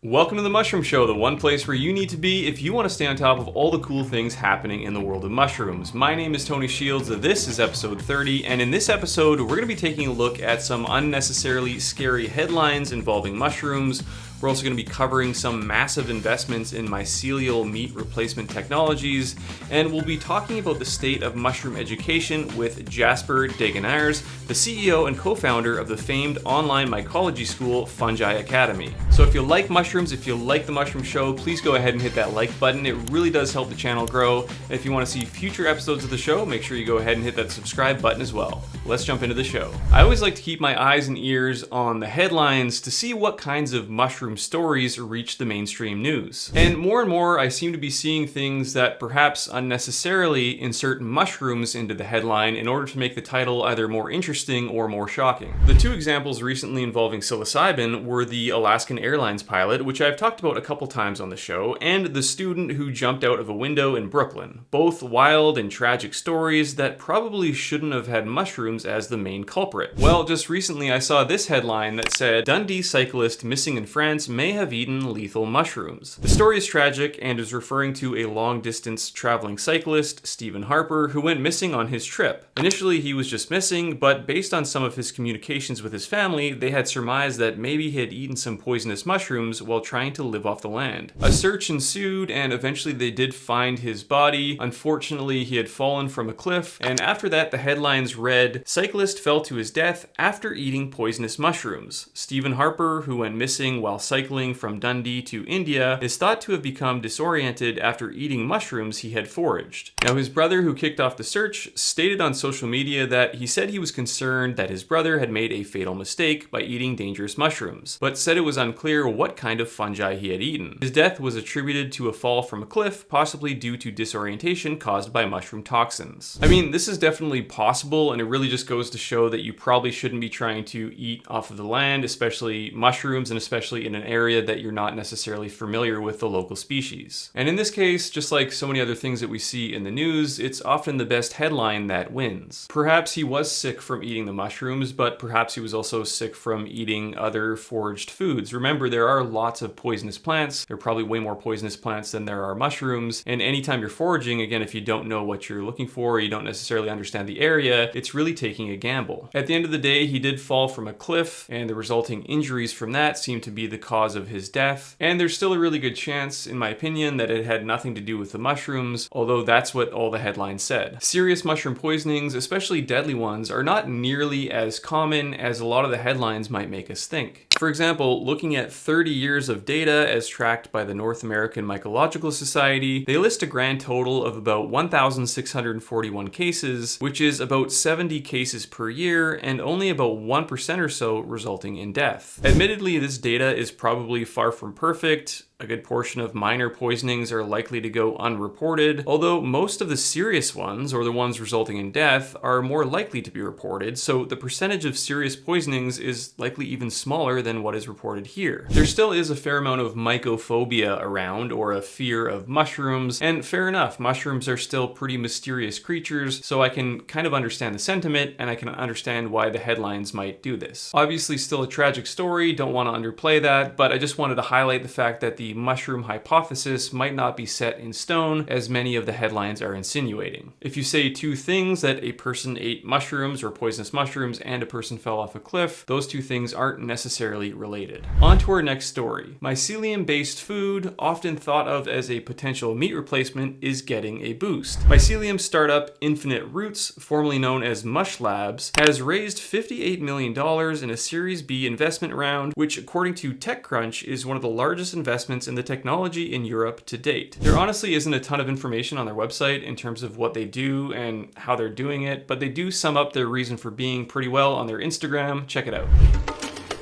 Welcome to the Mushroom Show, the one place where you need to be if you want to stay on top of all the cool things happening in the world of mushrooms. My name is Tony Shields, this is episode 30, and in this episode we're going to be taking a look at some unnecessarily scary headlines involving mushrooms. We're also going to be covering some massive investments in mycelial meat replacement technologies, and we'll be talking about the state of mushroom education with Jasper Degenaars, the CEO and co-founder of the famed online mycology school, Fungi Academy. So if you like mushrooms, if you like the Mushroom Show, please go ahead and hit that like button. It really does help the channel grow. And if you want to see future episodes of the show, make sure you go ahead and hit that subscribe button as well. Let's jump into the show. I always like to keep my eyes and ears on the headlines to see what kinds of mushroom stories reach the mainstream news. And more I seem to be seeing things that perhaps unnecessarily insert mushrooms into the headline in order to make the title either more interesting or more shocking. The two examples recently involving psilocybin were the Alaskan Airlines pilot, which I've talked about a couple times on the show, and the student who jumped out of a window in Brooklyn. Both wild and tragic stories that probably shouldn't have had mushrooms as the main culprit. Well, just recently I saw this headline that said, Dundee cyclist missing in France may have eaten lethal mushrooms. The story is tragic and is referring to a long-distance traveling cyclist, Stephen Harper, who went missing on his trip. Initially, he was just missing, but based on some of his communications with his family, they had surmised that maybe he had eaten some poisonous mushrooms while trying to live off the land. A search ensued, and eventually they did find his body. Unfortunately, he had fallen from a cliff, and after that, the headlines read, Cyclist fell to his death after eating poisonous mushrooms. Stephen Harper, who went missing while cycling from Dundee to India, is thought to have become disoriented after eating mushrooms he had foraged. Now, his brother, who kicked off the search, stated on social media that he said he was concerned that his brother had made a fatal mistake by eating dangerous mushrooms, but said it was unclear what kind of fungi he had eaten. His death was attributed to a fall from a cliff, possibly due to disorientation caused by mushroom toxins. I mean, this is definitely possible, and it really just goes to show that you probably shouldn't be trying to eat off of the land, especially mushrooms, and especially in an area that you're not necessarily familiar with the local species. And in this case, just like so many other things that we see in the news, it's often the best headline that wins. Perhaps he was sick from eating the mushrooms, but perhaps he was also sick from eating other foraged foods. Remember, there are lots of poisonous plants. There are probably way more poisonous plants than there are mushrooms. And anytime you're foraging, again, if you don't know what you're looking for, or you don't necessarily understand the area, it's really taking a gamble. At the end of the day, he did fall from a cliff, and the resulting injuries from that seem to be the cause of his death. And there's still a really good chance, in my opinion, that it had nothing to do with the mushrooms, although that's what all the headlines said. Serious mushroom poisonings, especially deadly ones, are not nearly as common as a lot of the headlines might make us think. For example, looking at 30 years of data as tracked by the North American Mycological Society, they list a grand total of about 1,641 cases, which is about 70 cases per year, and only about 1% or so resulting in death. Admittedly, this data is probably far from perfect. A good portion of minor poisonings are likely to go unreported, although most of the serious ones, or the ones resulting in death, are more likely to be reported, so the percentage of serious poisonings is likely even smaller than what is reported here. There still is a fair amount of mycophobia around, or a fear of mushrooms, and fair enough, mushrooms are still pretty mysterious creatures, so I can kind of understand the sentiment, and I can understand why the headlines might do this. Obviously still a tragic story, don't want to underplay that, but I just wanted to highlight the fact that the mushroom hypothesis might not be set in stone as many of the headlines are insinuating. If you say two things, that a person ate mushrooms or poisonous mushrooms and a person fell off a cliff, those two things aren't necessarily related. On to our next story. Mycelium-based food, often thought of as a potential meat replacement, is getting a boost. Mycelium startup Infinite Roots, formerly known as Mush Labs, has raised $58 million in a Series B investment round, which according to TechCrunch is one of the largest investments in the technology in Europe to date. There honestly isn't a ton of information on their website in terms of what they do and how they're doing it, but they do sum up their reason for being pretty well on their Instagram. Check it out.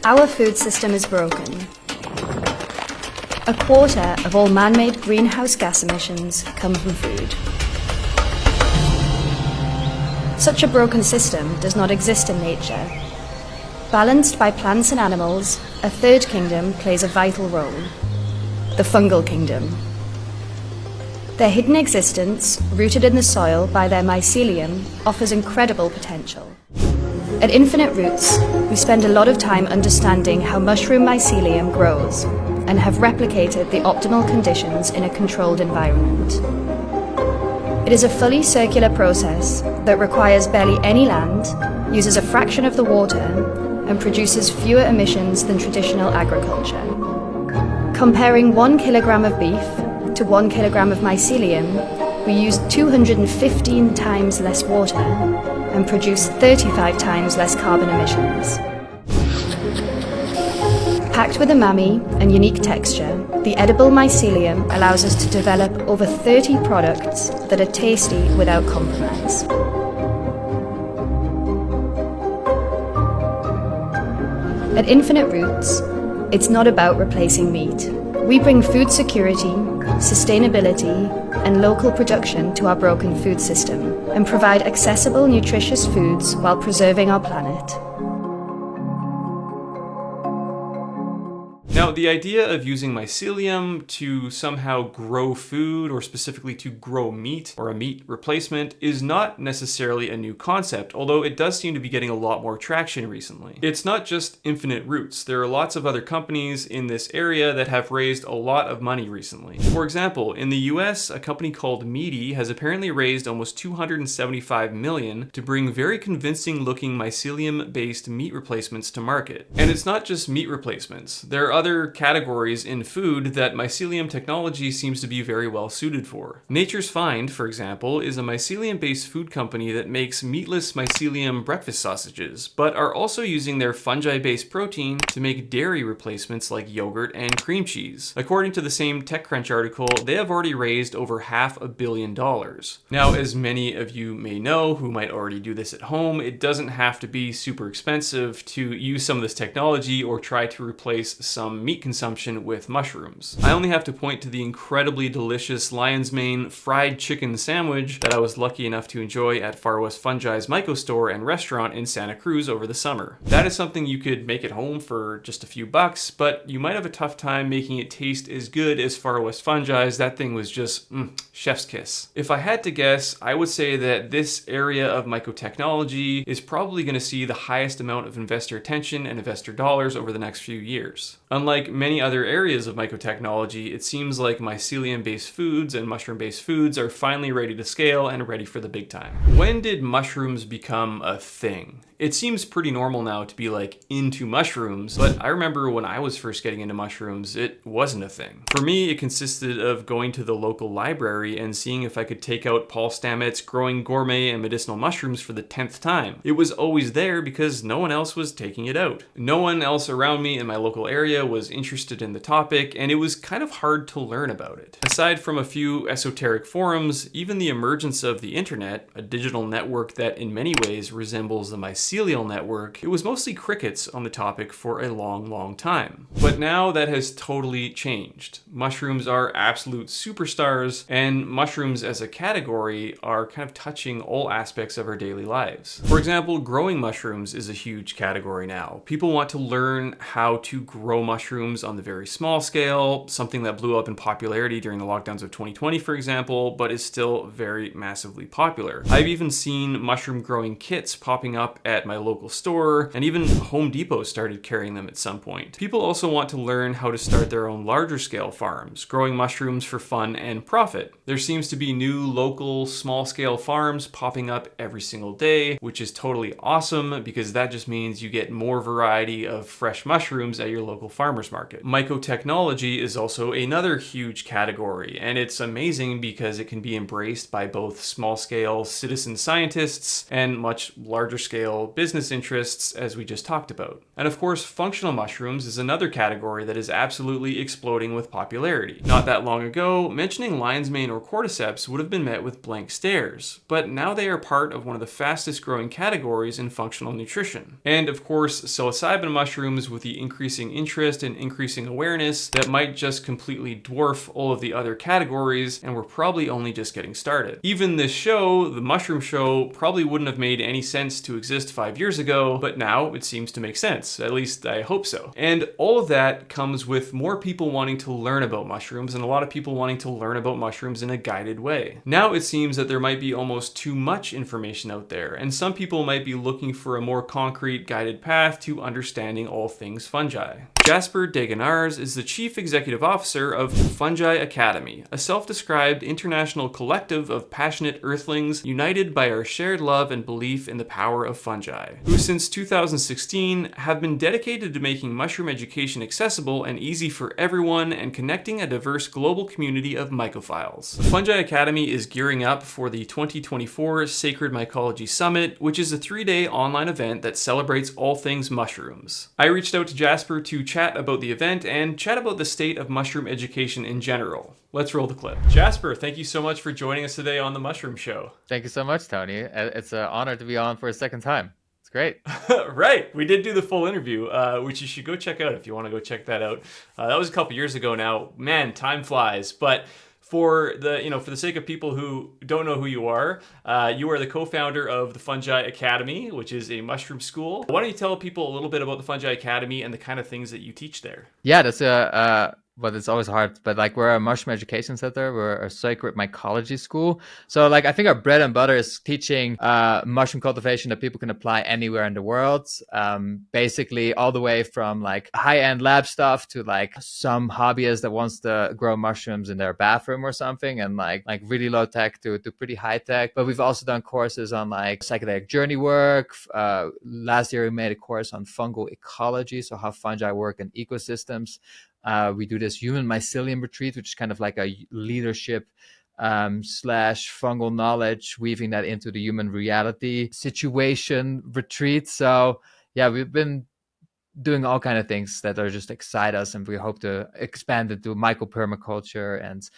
Our food system is broken. A quarter of all man-made greenhouse gas emissions come from food. Such a broken system does not exist in nature. Balanced by plants and animals, a third kingdom plays a vital role. The fungal kingdom. Their hidden existence, rooted in the soil by their mycelium, offers incredible potential. At Infinite Roots, we spend a lot of time understanding how mushroom mycelium grows, and have replicated the optimal conditions in a controlled environment. It is a fully circular process that requires barely any land, uses a fraction of the water, and produces fewer emissions than traditional agriculture. Comparing 1 kilogram of beef to 1 kilogram of mycelium, we use 215 times less water and produce 35 times less carbon emissions. Packed with umami and unique texture, the edible mycelium allows us to develop over 30 products that are tasty without compromise. At Infinite Roots, it's not about replacing meat. We bring food security, sustainability, and local production to our broken food system and provide accessible, nutritious foods while preserving our planet. Now, the idea of using mycelium to somehow grow food, or specifically to grow meat or a meat replacement, is not necessarily a new concept, although it does seem to be getting a lot more traction recently. It's not just Infinite Roots. There are lots of other companies in this area that have raised a lot of money recently. For example, in the US, a company called Meaty has apparently raised almost $275 million to bring very convincing looking mycelium-based meat replacements to market. And it's not just meat replacements. There are other categories in food that mycelium technology seems to be very well suited for. Nature's Find, for example, is a mycelium-based food company that makes meatless mycelium breakfast sausages, but are also using their fungi-based protein to make dairy replacements like yogurt and cream cheese. According to the same TechCrunch article, they have already raised over $500 million. Now, as many of you may know who might already do this at home, it doesn't have to be super expensive to use some of this technology or try to replace some meat consumption with mushrooms. I only have to point to the incredibly delicious lion's mane fried chicken sandwich that I was lucky enough to enjoy at Far West Fungi's Myco store and restaurant in Santa Cruz over the summer. That is something you could make at home for just a few bucks, but you might have a tough time making it taste as good as Far West Fungi's. That thing was just chef's kiss. If I had to guess, I would say that this area of mycotechnology is probably going to see the highest amount of investor attention and investor dollars over the next few years. Unlike many other areas of mycotechnology, it seems like mycelium-based foods and mushroom-based foods are finally ready to scale and ready for the big time. When did mushrooms become a thing? It seems pretty normal now to be like into mushrooms, but I remember when I was first getting into mushrooms, it wasn't a thing. For me, it consisted of going to the local library and seeing if I could take out Paul Stamets' Growing Gourmet and Medicinal Mushrooms for the 10th time. It was always there because no one else was taking it out. No one else around me in my local area was interested in the topic, and it was kind of hard to learn about it. Aside from a few esoteric forums, even the emergence of the internet, a digital network that in many ways resembles the mycelial network, it was mostly crickets on the topic for a long time. But now that has totally changed. Mushrooms are absolute superstars, and mushrooms as a category are kind of touching all aspects of our daily lives. For example, growing mushrooms is a huge category now. People want to learn how to grow mushrooms on the very small scale, something that blew up in popularity during the lockdowns of 2020, for example, but is still very massively popular. I've even seen mushroom growing kits popping up at my local store, and even Home Depot started carrying them at some point. People also want to learn how to start their own larger scale farms, growing mushrooms for fun and profit. There seems to be new local small scale farms popping up every single day, which is totally awesome because that just means you get more variety of fresh mushrooms at your local farmer's market. Mycotechnology is also another huge category, and it's amazing because it can be embraced by both small scale citizen scientists and much larger scale business interests, as we just talked about. And of course, functional mushrooms is another category that is absolutely exploding with popularity. Not that long ago, mentioning lion's mane or cordyceps would have been met with blank stares, but now they are part of one of the fastest growing categories in functional nutrition. And of course, psilocybin mushrooms, with the increasing interest and increasing awareness, that might just completely dwarf all of the other categories, and we're probably only just getting started. Even this show, the Mushroom Show, probably wouldn't have made any sense to exist 5 years ago, but now it seems to make sense. At least I hope so. And all of that comes with more people wanting to learn about mushrooms, and a lot of people wanting to learn about mushrooms in a guided way. Now it seems that there might be almost too much information out there, and some people might be looking for a more concrete guided path to understanding all things fungi. Jasper Degenaars is the Chief Executive Officer of Fungi Academy, a self-described international collective of passionate earthlings united by our shared love and belief in the power of fungi, who since 2016 have been dedicated to making mushroom education accessible and easy for everyone and connecting a diverse global community of mycophiles. Fungi Academy is gearing up for the 2024 Sacred Mycology Summit, which is a 3-day online event that celebrates all things mushrooms. I reached out to Jasper to chat about the event and chat about the state of mushroom education in general. Let's roll the clip. Jasper, thank you so much for joining us today on The Mushroom Show. Thank you so much, Tony. It's an honor to be on for a second time. It's great. Right. We did do the full interview, which you should go check out if you want to go check that out. That was a couple years ago now. Man, time flies. But for the sake of people who don't know who you are the co-founder of the Fungi Academy, which is a mushroom school. Why don't you tell people a little bit about the Fungi Academy and the kind of things that you teach there? Yeah, that's but it's always hard. But like, we're a mushroom education center. We're a sacred mycology school. So like, I think our bread and butter is teaching mushroom cultivation that people can apply anywhere in the world. Basically all the way from like high-end lab stuff to like some hobbyist that wants to grow mushrooms in their bathroom or something, and like really low tech to pretty high tech. But we've also done courses on like psychedelic journey work. Last year we made a course on fungal ecology, so how fungi work in ecosystems. We do this human mycelium retreat, which is kind of like a leadership / fungal knowledge, weaving that into the human reality situation retreat. So yeah, we've been doing all kind of things that are just excite us, and we hope to expand it to mycopermaculture and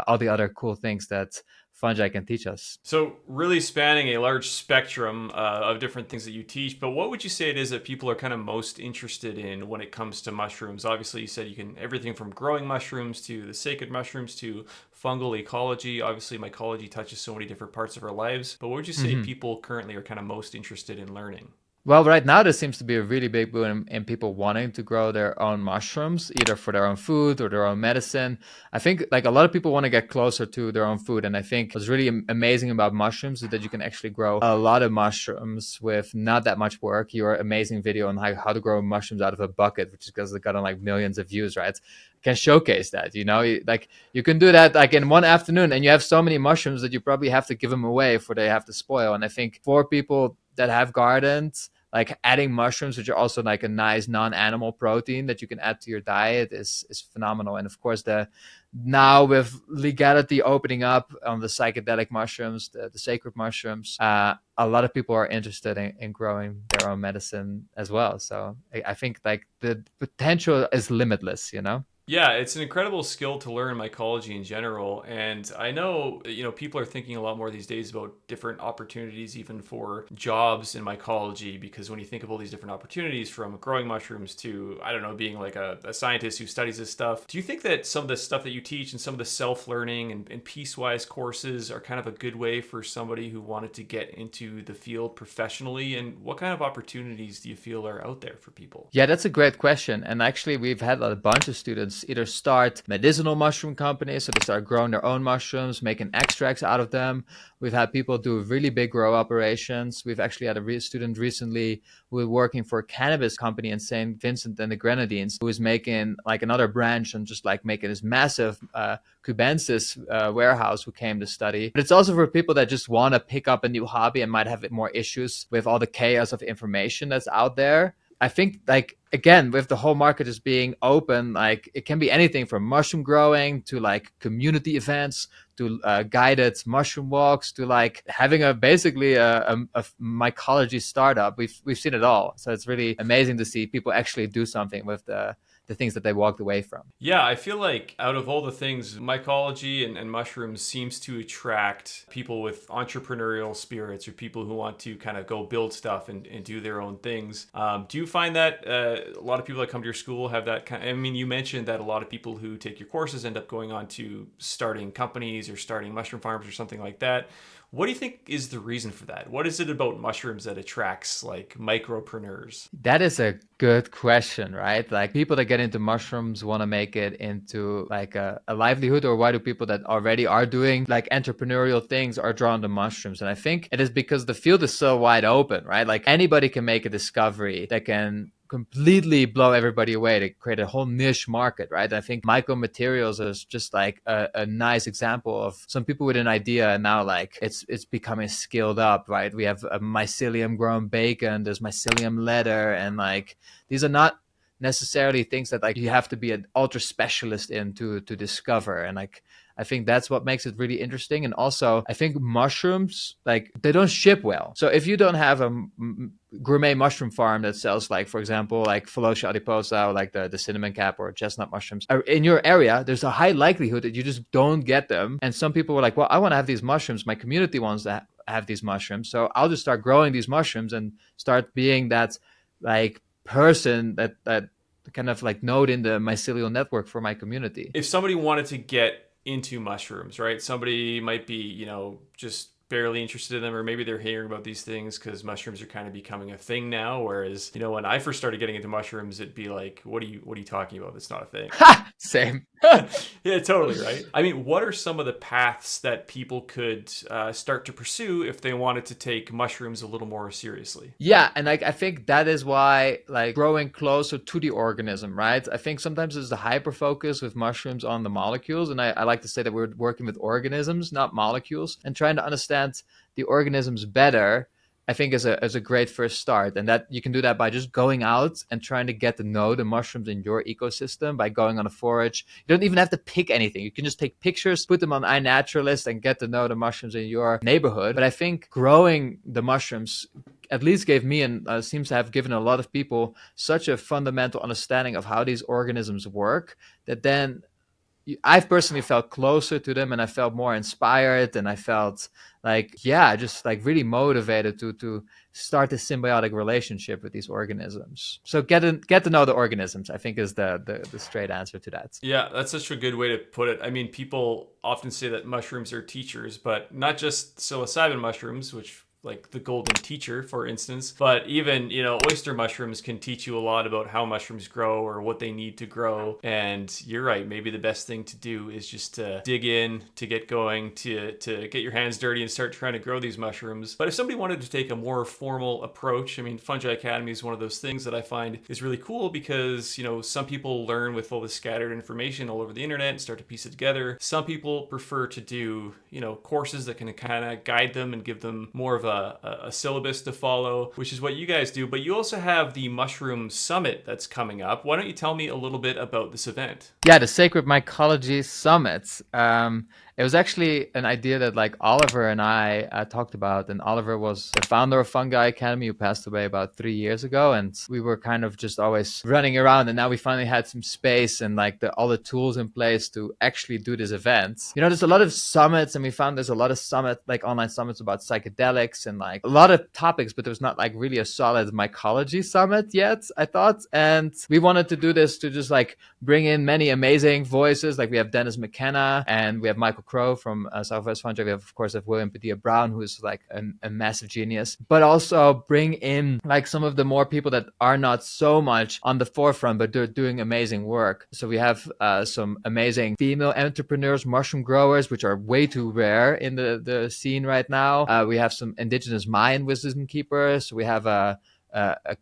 all the other cool things that fungi can teach us. So really spanning a large spectrum of different things that you teach, but what would you say it is that people are kind of most interested in when it comes to mushrooms? Obviously you said you can everything from growing mushrooms to the sacred mushrooms to fungal ecology. Obviously mycology touches so many different parts of our lives, but what would you say people currently are kind of most interested in learning? Well, right now there seems to be a really big boom in people wanting to grow their own mushrooms, either for their own food or their own medicine. I think like a lot of people want to get closer to their own food. And I think what's really amazing about mushrooms is that you can actually grow a lot of mushrooms with not that much work. Your amazing video on how to grow mushrooms out of a bucket, which is because it got on like millions of views, right? Can showcase that, like you can do that like in one afternoon, and you have so many mushrooms that you probably have to give them away before they have to spoil. And I think for people that have gardens, like adding mushrooms, which are also like a nice non-animal protein that you can add to your diet, is phenomenal. And of course, now with legality opening up on the psychedelic mushrooms, the sacred mushrooms, a lot of people are interested in growing their own medicine as well. So I think like the potential is limitless, Yeah, it's an incredible skill to learn mycology in general. And I know, people are thinking a lot more these days about different opportunities, even for jobs in mycology, because when you think of all these different opportunities from growing mushrooms to, I don't know, being like a scientist who studies this stuff, do you think that some of the stuff that you teach and some of the self-learning and piecewise courses are kind of a good way for somebody who wanted to get into the field professionally? And what kind of opportunities do you feel are out there for people? Yeah, that's a great question. And actually, we've had a bunch of students either start medicinal mushroom companies, so they start growing their own mushrooms, making extracts out of them. We've had people do really big grow operations. We've actually had a student recently who was working for a cannabis company in St. Vincent and the Grenadines, who was making like another branch and just like making this massive cubensis warehouse, who came to study. But it's also for people that just want to pick up a new hobby and might have more issues with all the chaos of information that's out there. I think like, again, with the whole market just being open, like it can be anything from mushroom growing to like community events to guided mushroom walks to like having basically a mycology startup. We've seen it all. So it's really amazing to see people actually do something with the things that they walked away from. Yeah, I feel like out of all the things, mycology and mushrooms seems to attract people with entrepreneurial spirits, or people who want to kind of go build stuff and do their own things. Do you find that a lot of people that come to your school have that kind of, I mean, you mentioned that a lot of people who take your courses end up going on to starting companies or starting mushroom farms or something like that. What do you think is the reason for that? What is it about mushrooms that attracts like micropreneurs? That is a good question, right? Like people that get into mushrooms want to make it into like a livelihood, or why do people that already are doing like entrepreneurial things are drawn to mushrooms? And I think it is because the field is so wide open, right? Like anybody can make a discovery that can completely blow everybody away, to create a whole niche market, right? I think micromaterials is just like a nice example of some people with an idea, and now like it's becoming skilled up, right? We have a mycelium grown bacon, there's mycelium leather, and like these are not necessarily things that like you have to be an ultra specialist in to discover. And like I think that's what makes it really interesting. And also, I think mushrooms, like, they don't ship well. So if you don't have a gourmet mushroom farm that sells, like, for example, like Phyllosia adiposa, or like the cinnamon cap or chestnut mushrooms in your area, there's a high likelihood that you just don't get them. And some people were like, well, I want to have these mushrooms. My community wants to have these mushrooms. So I'll just start growing these mushrooms and start being that, like, person that kind of like node in the mycelial network for my community. If somebody wanted to get into mushrooms, right? Somebody might be, just barely interested in them, or maybe they're hearing about these things because mushrooms are kind of becoming a thing now. Whereas, when I first started getting into mushrooms, it'd be like, what are you talking about? That's not a thing. Same. Yeah, totally, right? I mean, what are some of the paths that people could start to pursue if they wanted to take mushrooms a little more seriously? Yeah, and like I think that is why, like, growing closer to the organism, right? I think sometimes there's the hyper focus with mushrooms on the molecules, and I like to say that we're working with organisms, not molecules, and trying to understand the organisms better, I think is a great first start. And that you can do that by just going out and trying to get to know the mushrooms in your ecosystem by going on a forage. You don't even have to pick anything. You can just take pictures, put them on iNaturalist, and get to know the mushrooms in your neighborhood. But I think growing the mushrooms at least gave me, and seems to have given a lot of people, such a fundamental understanding of how these organisms work, that then I've personally felt closer to them, and I felt more inspired, and I felt like, yeah, just like really motivated to start a symbiotic relationship with these organisms. So get to know the organisms, I think, is the straight answer to that. Yeah, that's such a good way to put it. I mean, people often say that mushrooms are teachers, but not just psilocybin mushrooms, which, like the golden teacher, for instance, but even, oyster mushrooms can teach you a lot about how mushrooms grow or what they need to grow. And you're right, maybe the best thing to do is just to dig in, to get going, to get your hands dirty and start trying to grow these mushrooms. But if somebody wanted to take a more formal approach, I mean, Fungi Academy is one of those things that I find is really cool because, some people learn with all this scattered information all over the internet and start to piece it together. Some people prefer to do, courses that can kind of guide them and give them more of a syllabus to follow, which is what you guys do. But you also have the Mushroom Summit that's coming up. Why don't you tell me a little bit about this event? Yeah, the Sacred Mycology Summit. It was actually an idea that like Oliver and I talked about, and Oliver was the founder of Fungi Academy, who passed away about 3 years ago, and we were kind of just always running around, and now we finally had some space and like all the tools in place to actually do this event. There's a lot of summits, and we found there's a lot of online summits about psychedelics and like a lot of topics, but there's not like really a solid mycology summit yet, I thought. And we wanted to do this to just like bring in many amazing voices. Like we have Dennis McKenna and we have Michael Crow from Southwest Fungi. We have, of course, William Padilla Brown, who is like a massive genius, but also bring in like some of the more people that are not so much on the forefront, but they're doing amazing work. So we have some amazing female entrepreneurs, mushroom growers, which are way too rare in the scene right now. We have some indigenous Mayan wisdom keepers. We have a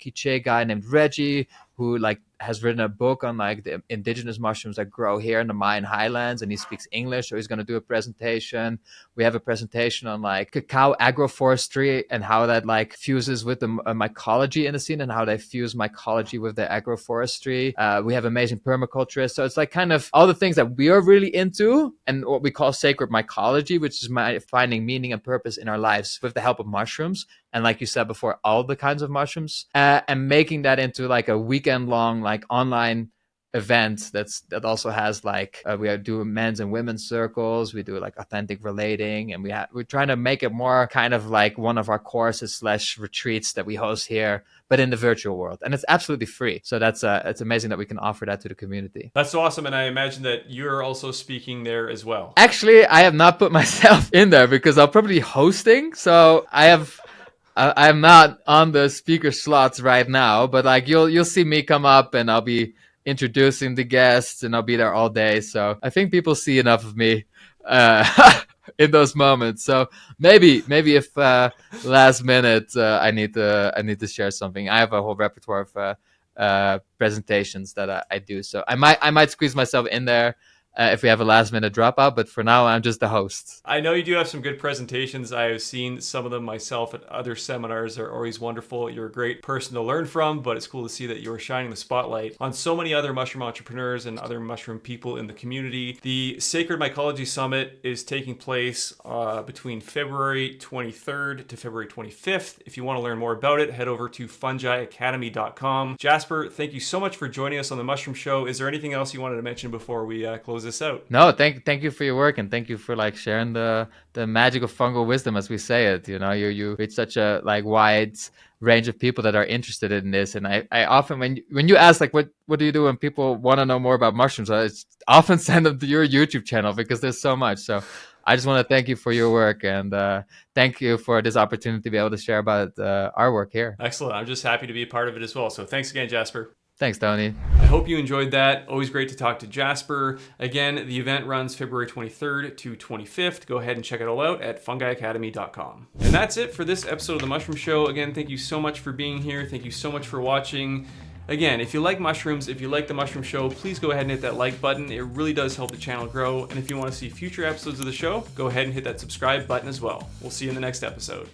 Quiche guy named Reggie, who like has written a book on like the indigenous mushrooms that grow here in the Mayan highlands, and he speaks English, so he's going to do a presentation. We have a presentation on like cacao agroforestry and how that like fuses with the mycology in the scene, and how they fuse mycology with the agroforestry. We have amazing permaculturists, so it's like kind of all the things that we are really into, and what we call sacred mycology, which is finding meaning and purpose in our lives with the help of mushrooms. And like you said before, all the kinds of mushrooms, and making that into like a weekend long like online event that also has like we do men's and women's circles. We do like authentic relating, and we're trying to make it more kind of like one of our courses / retreats that we host here, but in the virtual world, and it's absolutely free. So that's it's amazing that we can offer that to the community. That's awesome. And I imagine that you're also speaking there as well. Actually, I have not put myself in there because I'll probably be hosting, so I'm not on the speaker slots right now, but like you'll see me come up, and I'll be introducing the guests, and I'll be there all day. So I think people see enough of me in those moments. So maybe if last minute I need to share something. I have a whole repertoire of presentations that I do. So I might squeeze myself in there if we have a last minute dropout, but for now I'm just the host. I know you do have some good presentations. I have seen some of them myself at other seminars. They're always wonderful. You're a great person to learn from, but it's cool to see that you're shining the spotlight on so many other mushroom entrepreneurs and other mushroom people in the community. The Sacred Mycology Summit is taking place between February 23rd to February 25th. If you want to learn more about it, head over to fungiacademy.com. Jasper, thank you so much for joining us on the Mushroom Show. Is there anything else you wanted to mention before we close this out? No, thank you for your work, and thank you for like sharing the magic of fungal wisdom, as we say it. You know, you reach such a like wide range of people that are interested in this, and I often when you ask like what do you do when people want to know more about mushrooms, I often send them to your YouTube channel because there's so much. So I just want to thank you for your work, and thank you for this opportunity to be able to share about our work here. Excellent. I'm just happy to be a part of it as well. So thanks again, Jasper. Thanks, Tony. I hope you enjoyed that. Always great to talk to Jasper. Again, the event runs February 23rd to 25th. Go ahead and check it all out at fungiacademy.com. And that's it for this episode of The Mushroom Show. Again, thank you so much for being here. Thank you so much for watching. Again, if you like mushrooms, if you like The Mushroom Show, please go ahead and hit that like button. It really does help the channel grow. And if you want to see future episodes of the show, go ahead and hit that subscribe button as well. We'll see you in the next episode.